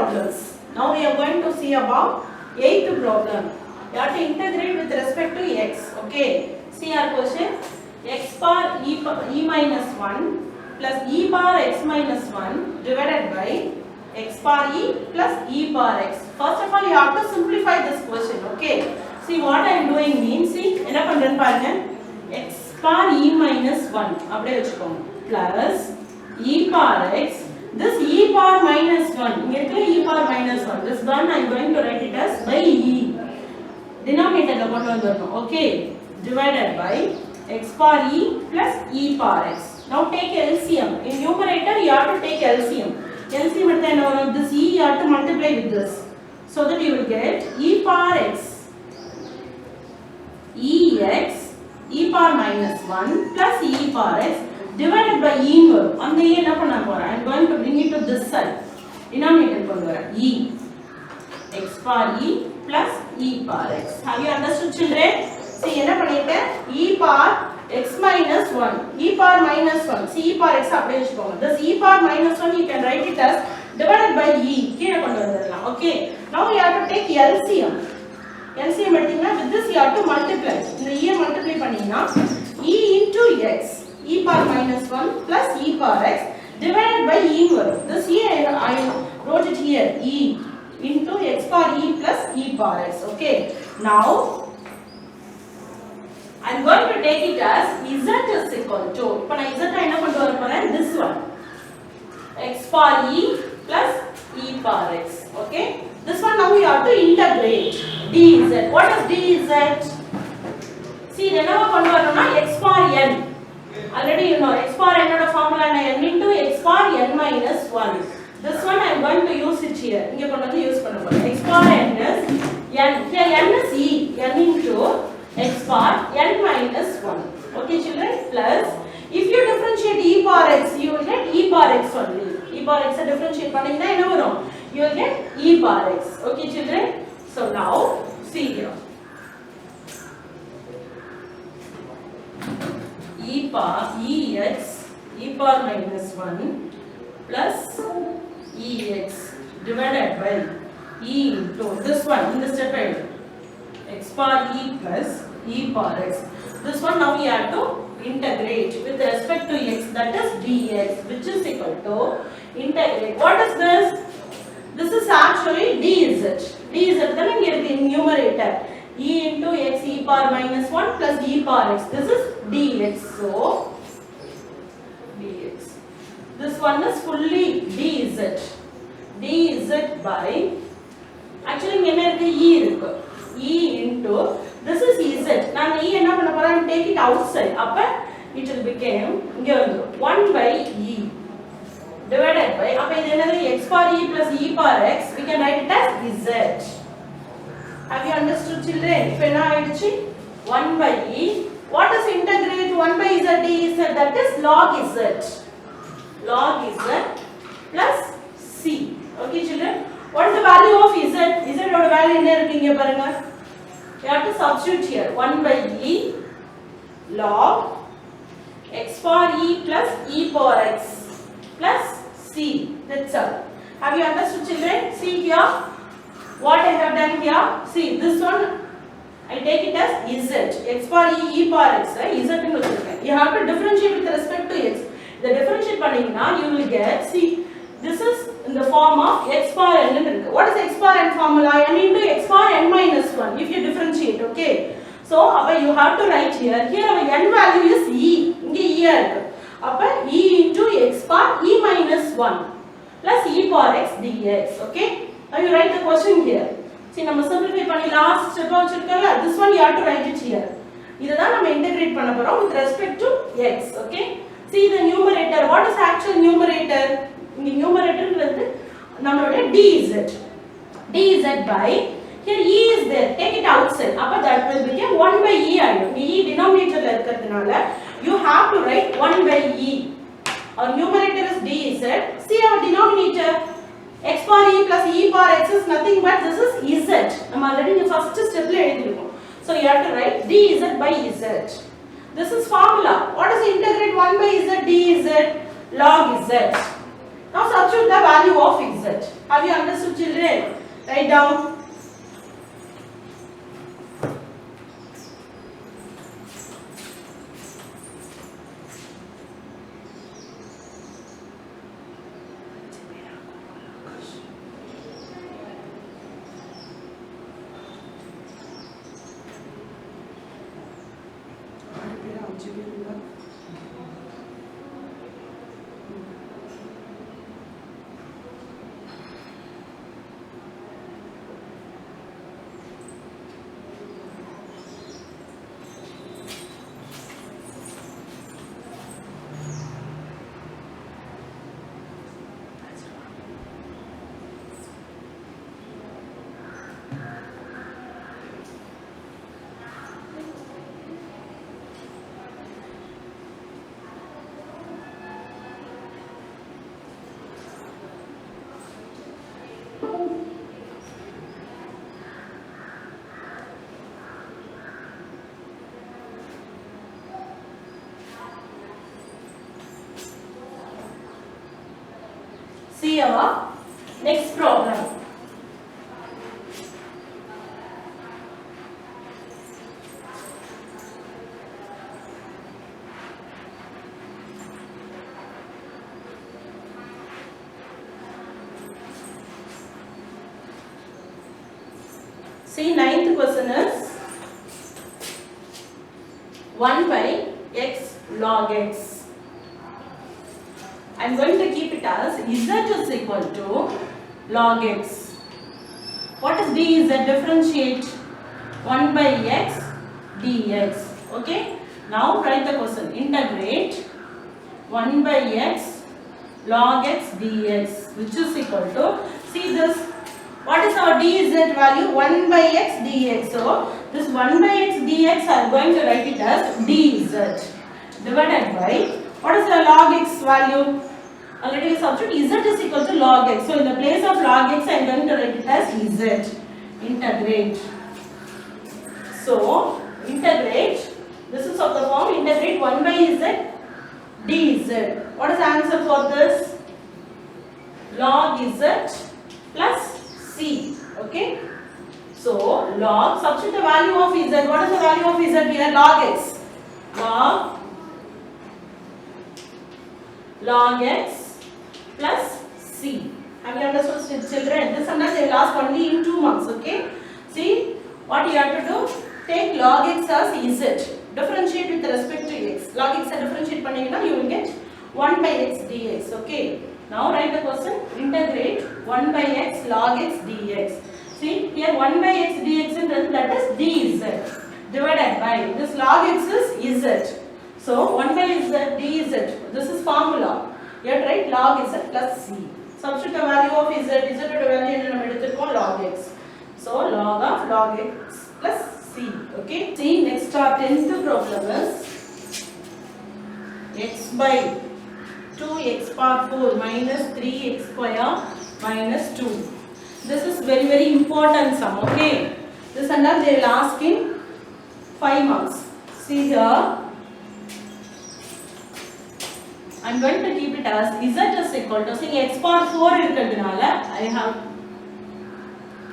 problems. Now we are going to see about 8th problem. You have to integrate with respect to x. Okay. See our question. X bar e minus 1 plus e bar x minus 1 divided by x bar e plus e bar x. First of all, you have to simplify this question. Okay. See what I am doing means, see, enna pandren paarenga, x bar e minus 1 அப்படியே வெச்சுக்கோங்க plus e bar x. This e bar minus 1, இங்க இருக்குல e bar minus 1, this one I am going to write it as by e, denominator la கொண்டு வந்துறணும். Okay, divided by x bar e plus e bar x. Now take LCM. In numerator you have to take LCM. LCM எடுத்தா என்ன வரும்? This e you have to multiply with this, so that you will get e bar x ex e bar minus 1 plus e bar x divided by e வரும். அந்த e என்ன பண்ண போறேன்? I am going to bring it to this side. Denominator கொண்டு வரேன். e x bar e plus e bar x. Have you understood, children? See, என்ன பண்ணிட்டேன்? e bar x minus 1, e bar minus 1. See, e bar x அப்படியே வெச்சுக்கோங்க. This e bar minus 1 you can write it as divided by e. கீழ கொண்டு வந்துடலாம். Okay. Now you have to take LCM. LCM எடுத்தீங்கன்னா with this you have to multiply. இந்த e multiply பண்ணீங்கன்னா e into x e bar minus 1 plus e bar x divided by e வரும். This e I wrote it here, e into x bar e plus e bar x. Okay. Now I am going to take it as z is equal to, இப்போ நான் z என்ன கொண்டு வர போறேன்? This one, x bar e plus e bar x. Okay. This one now we have to integrate dz. What is dz? See, என்னவா கொண்டு வரணும்னா x bar n. Already you know x bar n ஓட formula என்ன? n into x bar n minus 1. This one I am going to use it here. இங்க கொண்டு வந்து use பண்ண போறேன். x bar n is n. Here n is e. n into x bar n minus 1. Okay, children? Plus, if you differentiate e bar x, you will get e bar x only. e bar x differentiate பண்ணீங்கன்னா என்ன வரும்? You will get e bar x. Okay, children? So now see here. e bar ex e bar minus 1 plus ex divided by e into this one in the step x bar e plus e bar x. This one now we have to integrate with respect to x, that is dx, which is equal to integrate. What is this? This is actually dz. dz then இங்க இருக்கு in numerator. e into x e bar minus 1 plus e bar x. This is dx. So dx. This one is fully dz. dz by, actually இங்க என்ன இருக்கு? e இருக்கு. e into, this is z. நான் e என்ன பண்ண போறேன்? Take it outside. அப்ப it will become இங்க வந்து 1 by e divided by, அப்ப இது என்னது? x bar e plus e bar x. We can write it as z. Have you understood, children? இப்ப என்ன ஆயிடுச்சு? 1 by e. What is integrate 1 by z dz? That is log z. log z plus c. Okay, children? What is the value of z? Z ஓட value என்ன இருக்கு இங்க பாருங்க. You have to substitute here. 1 by e log x bar e plus e bar x plus c. That's all. Have you understood, children? See here. What I have done here? See, this one I take it as z. x bar e e bar x, right? z ன்னு வச்சிருக்கேன். You have to differentiate with respect to x. The differentiate பண்ணீங்கன்னா you will get, see, this is in the form of x bar n ன்னு இருக்கு. What is x bar n formula? n into x bar n minus 1 if you differentiate. Okay. So, அப்ப you have to write here. Here our n value is e. இங்க e இருக்கு. அப்ப e into x bar e minus 1 plus e bar x dx. Okay. Now you write the question here. See, நம்ம simplify பண்ணி last step வச்சிருக்கோம்ல, this one you have to write it here. இத தான் நம்ம integrate பண்ண போறோம் with respect to x. Okay. See the numerator. What is actual numerator? இந்த numerator வந்து நம்மளோட dz. dz by, here e is there. Take it outside. அப்ப that will become 1 by e ஆயிடும். e denominatorல இருக்கிறதுனால you have to write 1 by e. Our numerator is dz. See our denominator. x bar e plus e bar x is nothing but this is z. நம்ம already in first stepல எழுதிருக்கோம். So you have to write dz by z. This is formula. What is integrate 1 by z dz? Log z. Now substitute the value of z. Have you understood, children? Write down. See our next problem. See, ninth question is 1 by x log x. I am going to keep it as z is equal to log x. What is dz? Differentiate 1 by x dx. Okay. Now write the question. Integrate 1 by x log x dx, which is equal to, see this, what is our dz value? 1 by x dx. So this 1 by x dx I am going to write it as dz divided by, what is the log x value? Already we substitute z is equal to log x. So in the place of log x I am going to write it as z. Integrate. So integrate. This is of the form integrate 1 by z dz. What is the answer for this? Log z plus c. Okay. So log, substitute the value of z. What is the value of z here? Log x. Log x plus c. Have you understood, children? This sometimes they will ask only in 2 marks. Okay. See what you have to do. Take log x as z. Differentiate with respect to x. Log x differentiate pannina, you will get 1 by x dx. Okay. Now write the question. Integrate 1 by x log x dx. See here 1 by x dx in that is dz divided by this log x is z. So 1 by z dz. This is formula. Here write log z plus c. Substitute the value of z. Z value log x. So log of log x plus c. Okay. See next our 10th problem is x by 2x power 4 minus 3x square minus 2. This is very important sum. Okay. This under they will ask in 5 marks. See here. I am going to keep it as z is equal to, see x power 4 irukadunala I have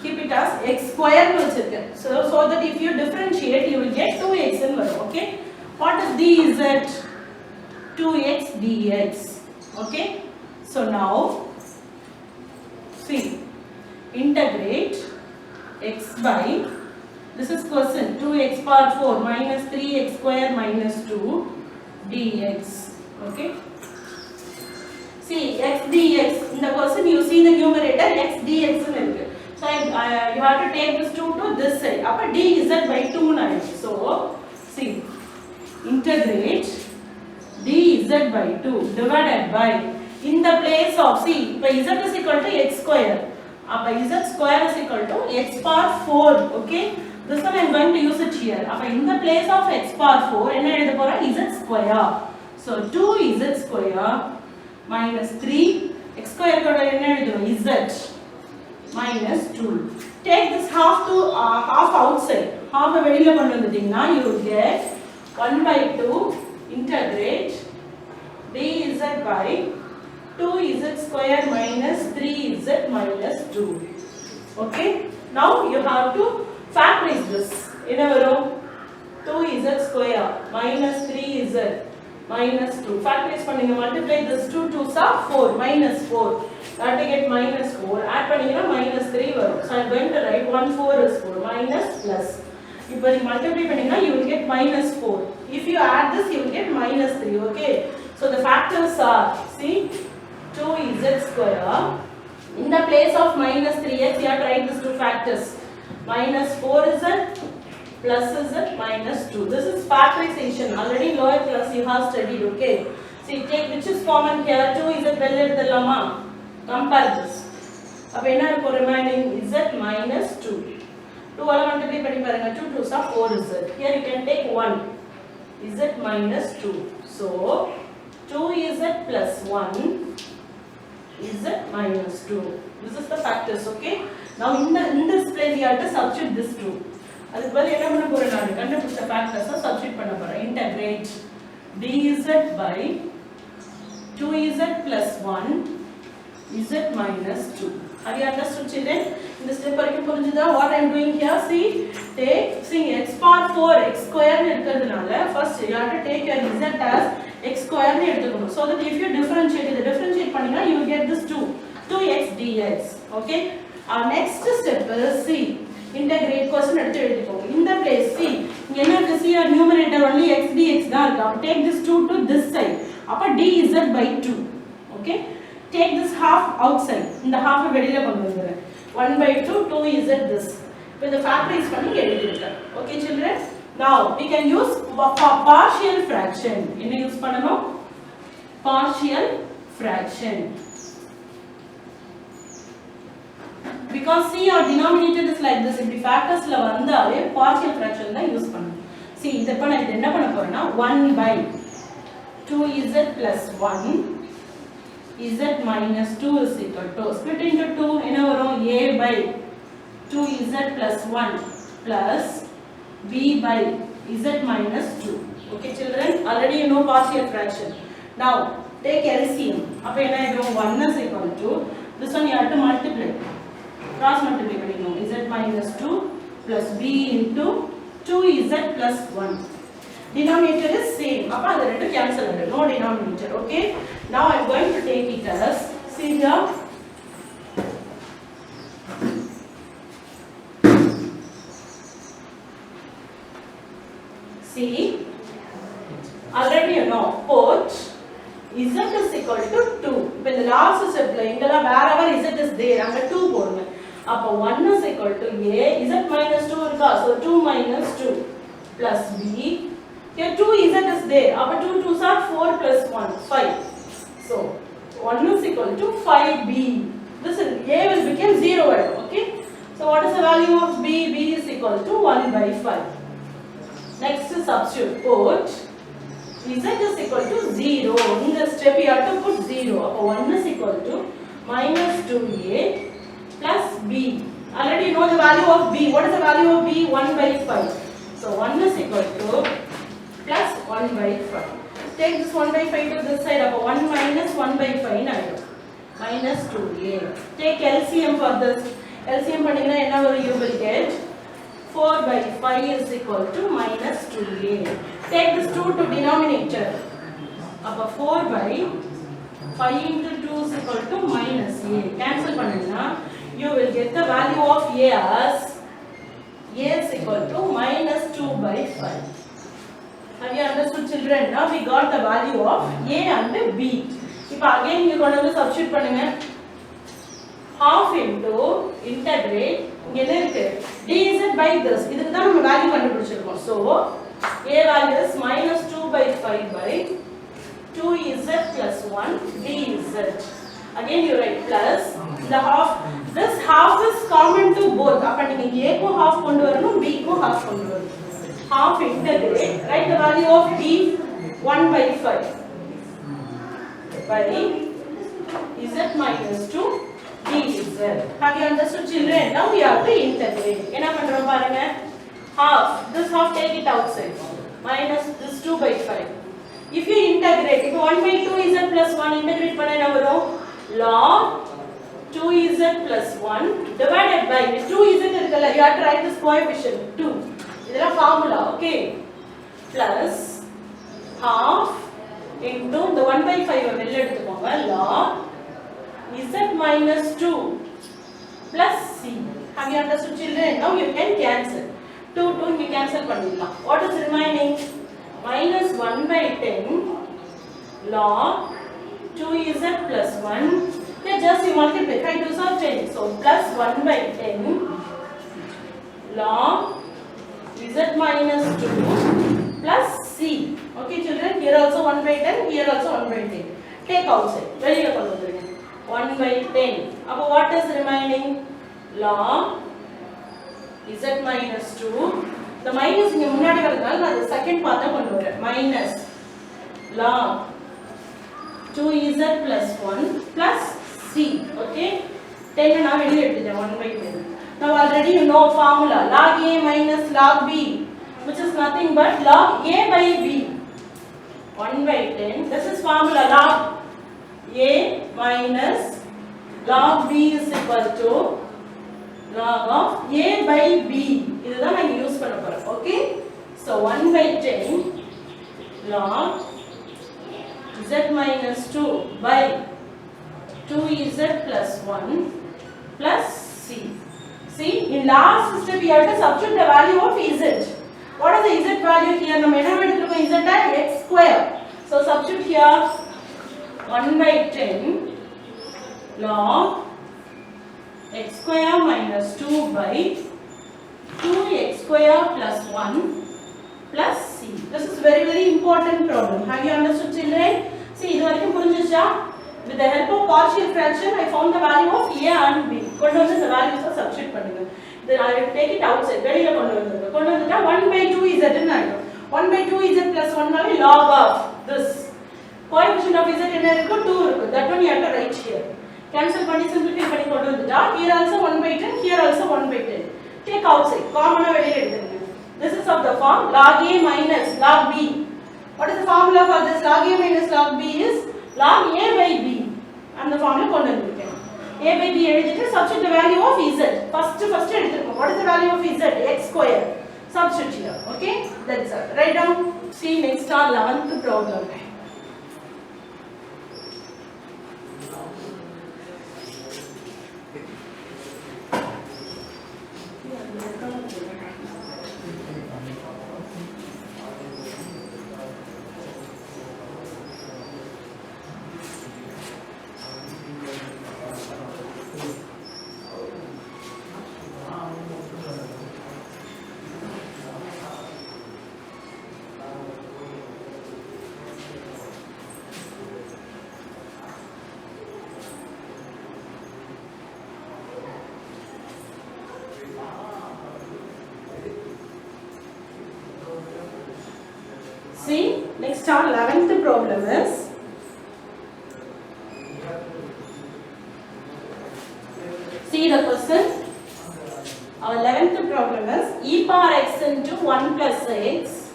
keep it as x square nu vechirukken. So that if you differentiate you will get 2x in varum. Okay. What is dz? 2x dx. Okay. So now see integrate x by, this is question, 2x power 4 minus 3x square minus 2 dx. Okay. See x dx in the question you see the numerator x dx in. So you have to take this 2 to this side. Appa dz by 2 na. So see integrate dz by 2 divided by, in the place of, see by z is equal to x square. Appa z square is equal to x power 4. Okay. This one I am going to use it here. Appa in the place of x power 4 enna edutha pora z square. So 2z square minus 3 x square koda enna edutha z minus 2. Take this half to half outside. Half velila kondu vandinga you will get 1 by 2 integrate dz by 2z square minus 3z minus 2. Okay, now you have to factorize this. என்ன வரும் 2z square minus 3z minus 2. Factorize பண்ணுங்க, multiply this 2 2s are 4 minus 4. That to get minus 4. Add பண்ணீங்கன்னா minus 3 வரும். So I am going to write 1 4 is 4 minus plus. இப்போ நீங்க multiply பண்ணீங்கன்னா you will get minus 4. If you add this you will get minus 3. Okay. So the factors are, see, 2z square. In the place of minus 3x, you have to write these two factors. Minus 4z plus z minus 2. This is factorization. Already lower class you have studied. Okay. See, take which is common here. 2z well eduthalama. Compare this. Appo enna irukum remaining z minus 2. 2 all multiply panni parunga. 2 2s are 4z. Here you can take 1 z minus 2. So 2z plus 1 z minus 2. This is the factors. Okay. Now in this place you have to substitute this 2. அதுக்கு பதிலா என்ன பண்ண போறேன், நான் கண்டுபிடிச்ச ஃபேக்டர்ஸை substitute பண்ண போறேன். Integrate dz by 2z plus 1 z minus 2. Have you understood, children? இந்த ஸ்டெப் வரைக்கும் புரிஞ்சுதா? What I am doing here, see x power 4 x square னு இருக்கிறதுனால first you have to take your z as x square னு எடுத்துக்கணும். So that if you differentiate பண்ணீங்கன்னா you will get this 2x dx. Okay. Our next step is see, integrate question எடுத்து எழுதிக்கோங்க. இந்த place see, இங்க என்ன இருக்கு, see your numerator only x dx தான் இருக்கு. அப்ப take this 2 to this side. அப்ப dz by 2. Okay. Take this half outside. இந்த half வெளியில கொண்டு வந்துறேன். 1 by 2 2z this. இப்போ இத factorize பண்ணி எழுதிட்டேன். Okay children. Now we can use partial fraction. என்ன யூஸ் பண்ணனும்? Partial fraction. Because see your denominator is like this. If factors la vandale partial fraction da use பண்ணனும். See இத பண்ண இது என்ன பண்ண போறேன்னா 1 by 2z plus 1 z minus 2 is equal to split into 2 என்ன வரும் a by 2z plus 1 plus b by z minus 2. Okay children, already you know partial fraction. Now take LCM. அப்ப என்ன ஆகும், 1 is equal to this one you have to multiply. Cross multiply பண்ணிக்கணும். z minus 2 plus b into 2z plus 1. Denominator is same. அப்ப அது ரெண்டு cancel ஆயிடும். No denominator. Okay. Now I am going to take it as, see here. See. Already you know put z is equal to 2. இப்போ இந்த last stepல இங்கலாம் wherever z is there அங்க 2 போடுங்க. அப்ப 1 is equal to a, z minus 2 இருக்கா, so 2 minus 2 plus b. Here 2z is there, அப்ப 2 2s are 4 plus 1 5. So 1 is equal to 5b. This is a will become 0. Okay. So what is the value of b? B is equal to 1 by 5. Next substitute, put z is equal to 0. In this step you have to put 0. அப்ப 1 is equal to minus 2a plus b. Already you know the value of b. What is the value of b? 1 by 5. So 1 is equal to plus 1 by 5. Take this 1 by 5 to this side. Appo 1 minus 1 by 5 ஆயிடும். Minus 2a. Take LCM for this. LCM பண்ணீங்கன்னா என்ன வரும், you will get 4 by 5 is equal to minus 2a. Take this 2 to denominator. அப்ப 4 by 5 into 2 is equal to minus a. Cancel பண்ணீங்கன்னா you will get the value of a as a is equal to minus 2 by 5. Have you understood children? Now we got the value of a and b. இப்போ again இங்க கொண்டு வந்து substitute பண்ணுங்க. Half into integrate இங்க என்ன இருக்கு, dz by this. இதுக்கு தான் நம்ம வேல்யூ கண்டுபிடிச்சிருக்கோம். So a value is minus 2 by 5 by 2z plus 1 dz. Again you write plus the half. This half is common to both. அப்ப நீங்க a க்கு half கொண்டு வரணும், b க்கு half கொண்டு வரணும். Half integrate, write the value of b 1 by 5 by z minus 2 dz. Have you understood children? Now we have to integrate. என்ன பண்றோம் பாருங்க, half, this half take it outside, minus this 2 by 5 If you integrate, if 1 by 2z plus 1 integrate பண்ண என்ன வரும்? Log 2z plus 1 divided by 2z இருக்குல்ல, you have to write this coefficient 2. இதெல்லாம் formula, okay? Plus half into the 1 by 5 வெளில எடுத்துக்கோங்க, log z minus 2 plus c. Have you understood children? Now you can cancel. 2 you cancel பண்ணிடலாம். What is remaining? Minus 1 by 10 log 2z plus 1. Here just you multiply. 5 2s are 10. So plus 1 by 10 log z minus 2 plus c. Okay children, here also 1 by 10, here also 1 by 10. Take outside. வெளியில கொண்டு வந்துருங்க. 1 by 10. அப்போ what is remaining? Log z minus 2. The minus இங்க முன்னாடி வரதுனால நான் the second part கொண்டு வரேன். Minus log 2z plus 1 plus c. Okay? 10 நான் வெளியில எடுத்துட்டேன். 1 by 10. Now already you know formula. Log a minus log b, which is nothing but log a by b. 1 by 10. This is formula. Log a minus log b is equal to log of a by b. இதுதான் நான் use பண்ண போறேன். Okay? So 1 by 10 log z minus 2 by 2z plus 1 plus c. See, in last step you have to substitute the value of z. What is the z value here? நம்ம என்ன எடுத்துக்கோம்? z at x square. So substitute here 1 by 10 log x square minus 2 by 2x square plus 1 plus c. This is very important problem. Have you understood children? See, இது வரைக்கும் புரிஞ்சுச்சா? With the help of partial fraction, I found the value of a and b. கொண்டு வந்து the values substitute பண்ணுங்க. Then I will take it outside. வெளியில கொண்டு வந்துருங்க. கொண்டு வந்துட்டா 1 by 2z ன்னு ஆயிடும். 1 by 2z plus 1 நாலே log of this. Coefficient of z என்ன இருக்கு? 2 இருக்கு. That one you have to write here. Cancel பண்ணி simplify பண்ணி கொண்டு வந்துட்டா here also 1 by 10, here also 1 by 10. Take outside. Common வெளியில எடுத்துருங்க. This is of the form log a minus log b. What is the formula for this? Log a minus log b is log a by b. And the formula கொண்டு வந்திருக்கேன். a by b எழுதிட்டு substitute the value of z. First எடுத்துக்கோங்க. What is the value of z? X square. Substitute here. Okay? That's all. Write down. See next our 11th problem. See, next our 11th problem is see the question. Our 11th problem is e power x into 1 plus x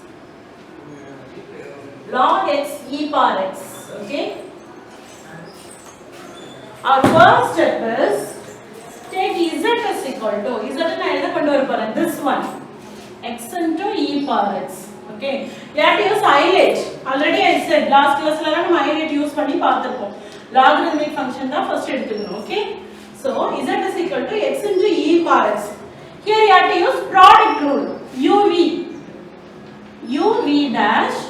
log x e power x. Okay. Our first step is take z is equal to z na enna kondu vara this one x into e power x. Okay, you have to use highlight. Already I said last class la nam highlight use panni paathirukom. Logarithmic function da first eduthukkom. Okay, so z is equal to x into e power x. Here you have to use product rule. uv dash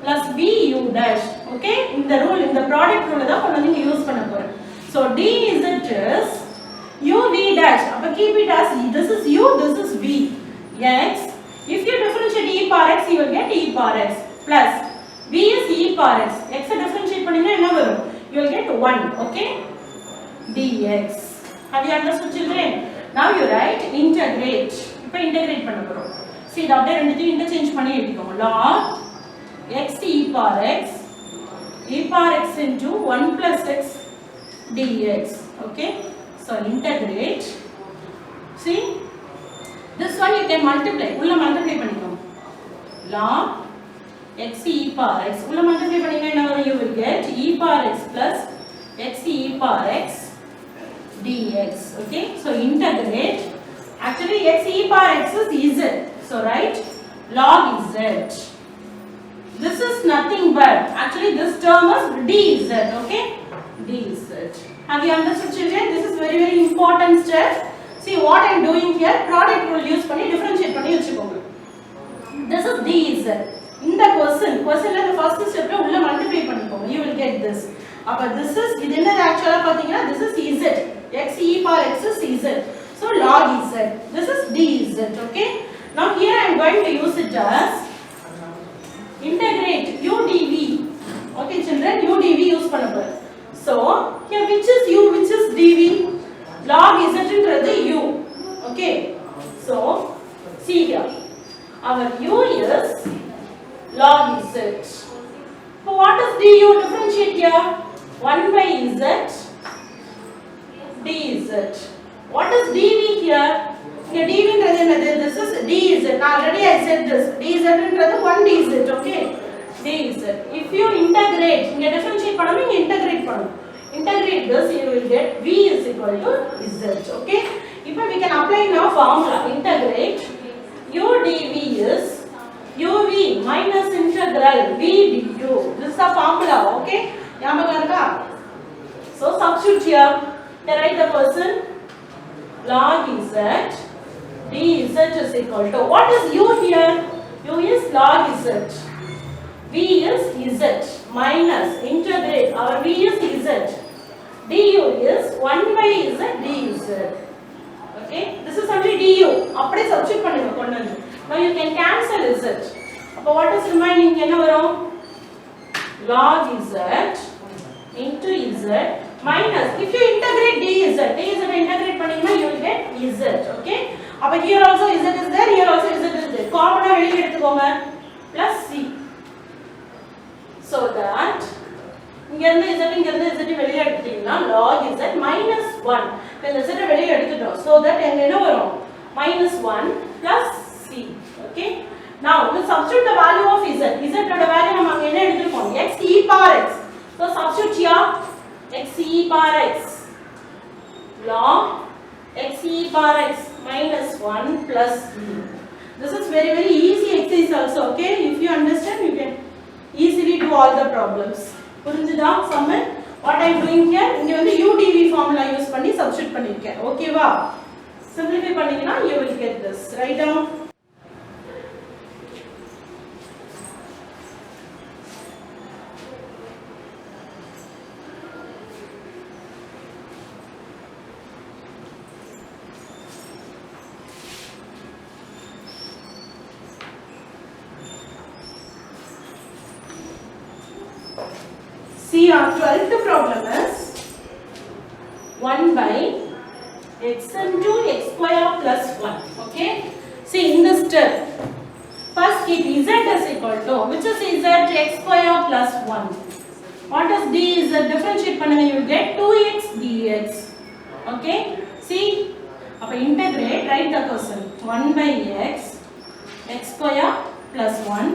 plus vu dash. Okay, in the rule, in the product rule da kondu neenga use panna poren. So dz is uv dash. Appo keep it as this is u, this is v. X. If you differentiate e power x, you will get e power x plus v is e power x. X differentiate பண்ணீங்கன்னா என்ன வரும்? You will get 1. Okay? dx. Have you understood children? Now you write integrate. இப்போ integrate பண்ண போறோம். See, இத அப்படியே ரெண்டுத்தையும் interchange பண்ணி எழுதிக்கோங்க. log x e power x into 1 plus x dx. Okay? So integrate. See? This one you can multiply. உள்ள multiply பண்ணிக்கோங்க. log x e power x உள்ள மல்டிப்ளை பண்ணீங்கன்னா என்ன வரும் you will get e power x plus x e power x dx. Okay, so integrate. Actually x e power x is z, so write log z. This is nothing but actually this term is dz. Okay, dz. Have you understood, children? This is very important step. See what I am doing here, product rule use பண்ணி differentiate பண்ணி வெச்சுக்கோங்க. This is dz. In the question la the first step la ulla multiply பண்ணிக்கோங்க, you will get this. அப்ப this is இது என்ன actually பாத்தீங்கன்னா this is z, x e power x is z, so log z. This is dz. Okay, now here I am going to use it as integrate u dv. Okay children, u dv use பண்ண போறேன். So here which is u, which is dv? Log z ன்றது u. Okay, so see here our u is log z. So what is du? Differentiate here. 1 by z dz. What is dv here? Here dv ன்றது என்னது? This is dz. Already I said this. dz ன்றது 1 dz. Okay, dz. If you integrate, இங்க differentiate பண்ணனும், இங்க integrate பண்ணனும். Integrate this, you will get v is equal to z. Okay, இப்போ we can apply now formula. Integrate u dv is uv minus integral v du. This is the formula. Okay, ஞாபகம் இருக்கா? So substitute here. Then write the person log z dz is equal to, what is u here? U is log z, v is z minus integrate, our v is z, du is 1 by z dz. Okay, this is only du. அப்படியே substitute பண்ணுங்க கொண்டு வந்து. Now you can cancel z. அப்ப what is remaining? என்ன வரும்? log z into z minus, if you integrate dz integrate பண்ணீங்கன்னா you will get z. Okay, அப்ப here also z is there, here also z is there, காமனா வெளிய எடுத்துக்கோங்க plus c, so that இங்க இருந்து z வெளிய எடுத்தீங்கன்னா log z minus 1. இந்த z வெளிய எடுத்துட்டோம், so that எங்க என்ன வரும்? minus 1 plus c. Okay, now we substitute the value of z. Z ஓட வேல்யூ நம்ம அங்க என்ன எடுத்துறோம்? x e power x. So substitute here x e power x log x e power x minus 1 plus c. This is very easy exercise also. Okay, if you understand you can easily do all the problems. புரிஞ்சுதா? sum what I am doing here, இங்க வந்து u dv formula use பண்ணி substitute பண்ணிருக்கேன். Okay வா? simplify பண்ணீங்கன்னா you will get this. Write down. See, our 12th problem is 1 by x into x square plus 1. Okay, see in this step first keep z is equal to, which is z, x square plus 1. What is dz? Differentiate பண்ணுங்க, you will get 2x dx. Okay, see, அப்ப integrate, write the question 1 by x square plus 1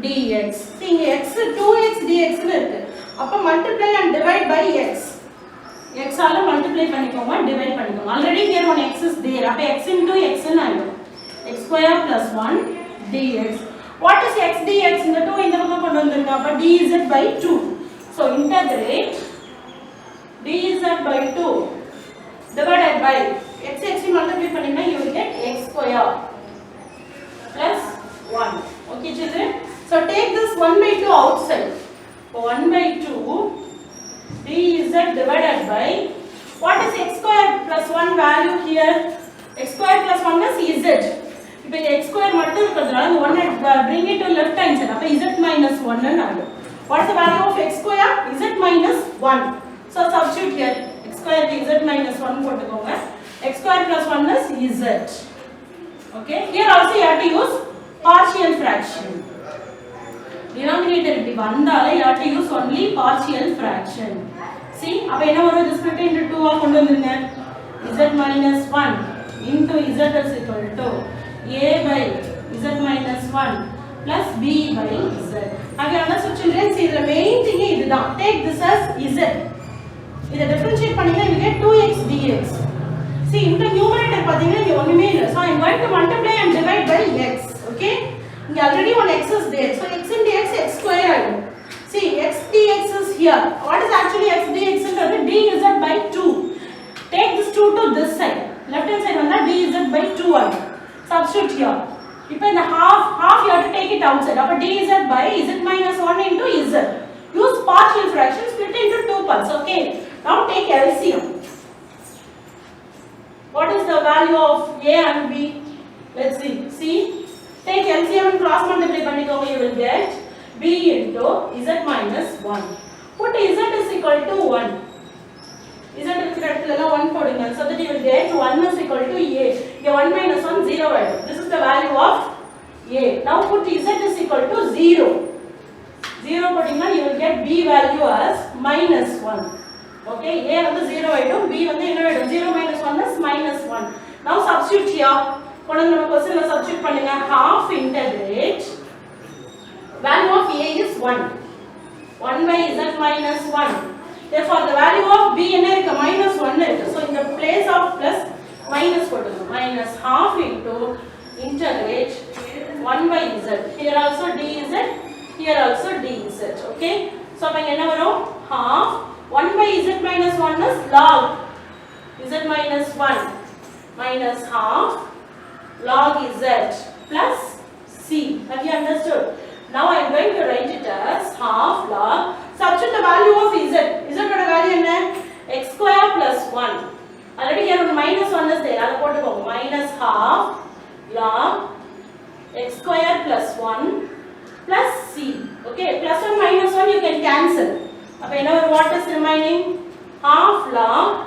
dx. See, x 2x dx னு இருக்கு, அப்ப multiply and divide by x. x ஆல multiply பண்ணிக்கோங்க, divide பண்ணிக்கோங்க. Already here one x is there, அப்ப x into x னு ஆயிடும். x square plus 1 dx. What is x dx? இந்த 2 இந்த பக்கம் கொண்டு வந்திருங்க, அப்ப dz by 2. So integrate dz by 2 divided by x multiply பண்ணீங்கன்னா you will get x square plus 1. Okay children, so take this 1 by 2 outside. 1 by 2 dz divided by, what is x square plus 1 value here? X square plus 1 is z. இப்போ x square மட்டும் இருக்கிறதுனால இந்த 1 bring it to left hand side, அப்ப z minus 1 ன்னு ஆகும். What is the value of x square? Z minus 1. So substitute here, x square க்கு z minus 1 போட்டுக்கோங்க. X square plus 1 is z. Okay, here also you have to use partial fraction. Denominator இப்படி வந்தாலே you have to use only partial fraction. See, அப்ப என்ன வரும்? இது split into 2 ஆ கொண்டு வந்துருங்க. z minus 1 into z is equal to a by z minus 1 plus b by z. Have you understood children? See the main thing is this. Take this as z. If you differentiate பண்ணீங்க you get 2x dx. See in the numerator பாத்தீங்கன்னா இங்க ஒண்ணுமே இல்ல. So I am going to multiply and divide by x. Okay? இங்க already one x is there. So x into x square ஆகும். See x dx is here. What is actually x dx ன்றது dz by 2. Take this 2 to this side. Left hand side வந்தா dz by 2 ஆகும். Substitute here. இப்போ இந்த half you have to take it outside. அப்ப dz by z minus 1 into z. Use partial fraction, split into two parts. Okay. Now take LCM. What is the value of a and b? Let's see. See. Take LCM and cross multiply பண்ணிக்கோங்க. You will get b into z minus 1. Put z is equal to 1. z இருக்கிற இடத்துல எல்லாம் 1 போடுங்க. So that you will get 1 is equal to a. இங்க 1 minus 1 0 ஆயிடும். This is the value of a. Now put z is equal to 0. 0 போட்டீங்கன்னா you will get b value as minus 1. Okay, a வந்து 0 ஆயிடும், b வந்து என்ன ஆயிடும்? 0 minus 1 is minus 1. Now substitute here. கொண்டு நம்ம क्वेश्चनல substitute பண்ணுங்க. Half integrate value of a is 1. 1 by z minus 1. Therefore the value of b என்ன இருக்கு? minus 1 இருக்கு. So in the place of plus minus போடுங்க. Minus half into integrate 1 by z. Here also dz, here also dz. Okay? So அப்ப என்ன வரும்? Half 1 by z minus 1 is log z minus 1 minus half log z plus c. Have you understood? Now I am going to write it as half log. Substitute the value of z. Z oda value enna? X square plus 1. Already here one minus 1 is there. Adha potukom. Minus half log x square plus 1 plus c. Okay, plus 1 minus 1 you can cancel. Appo what is remaining? Half log